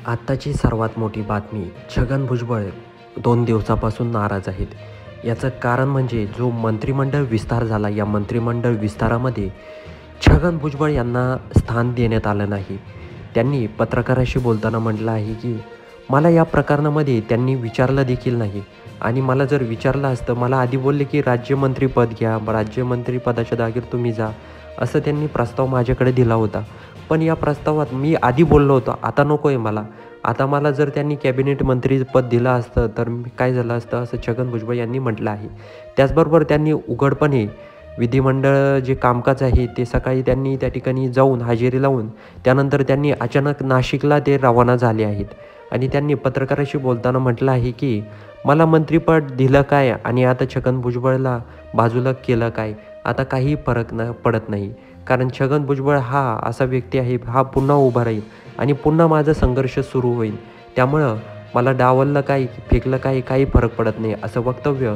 आत्ताची सर्वात मोठी बातमी, छगन भुजबळ 2 दिवसापासून नाराज आहेत. याचं कारण म्हणजे जो मंत्रिमंडळ विस्तार झाला, या मंत्रिमंडळ विस्तारामध्ये छगन भुजबळ यांना स्थान देण्यात आलं नाही. त्यांनी पत्रकाराशी बोलताना म्हटलं आहे, की मला या प्रकरणामध्ये त्यांनी विचारलं देखील नाही आणि मला जर विचारलं असतं, मला आधी बोलले, की राज्यमंत्रीपद घ्या, राज्यमंत्रीपदाच्या जागेवर तुम्ही जा, असं त्यांनी प्रस्ताव माझ्याकडे दिला होता. पण या प्रस्तावात मी आधी बोललो होतो, आता नको आहे मला. आता मला जर त्यांनी कॅबिनेट मंत्रीपद दिलं असतं, तर काय झालं असतं, असं छगन भुजबळ यांनी म्हटलं आहे. त्याचबरोबर त्यांनी उघडपणे विधिमंडळ जे कामकाज आहे, ते सकाळी त्यांनी त्या ठिकाणी जाऊन हजेरी लावून त्यानंतर त्यांनी अचानक नाशिकला ते रवाना झाले आहेत. आणि त्यांनी पत्रकाराशी बोलताना म्हटलं आहे, की मला मंत्रिपद दिलं काय आणि आता छगन भुजबळला बाजूला केलं काय, आता काही फरक पडत नाही. कारण छगन भुजबळ हा असा व्यक्ती आहे, हा पुन्हा उभा राहील आणि पुन्हा माझा संघर्ष सुरू होईल. त्यामुळं मला डावललं काय, फेकलं काय, काही फरक पडत नाही, असं वक्तव्य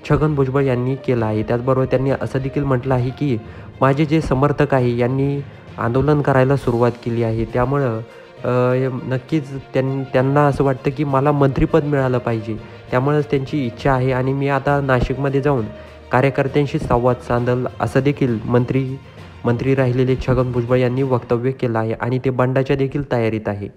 छगन भुजबळ यांनी केलं आहे. त्याचबरोबर त्यांनी असं देखील म्हटलं आहे, की माझे जे समर्थक आहे यांनी आंदोलन करायला सुरुवात केली आहे. त्यामुळं नक्कीच त्यांना असं वाटतं, की मला मंत्रिपद मिळालं पाहिजे. त्यामुळंच त्यांची इच्छा आहे आणि मी आता नाशिकमध्ये जाऊन कार्यकर्त्यांशी संवाद साधेल, असं देखील मंत्री राहिलेले छगन भुजबळ यांनी वक्तव्य केलं आहे आणि ते बंडाच्या देखील तयारीत आहे.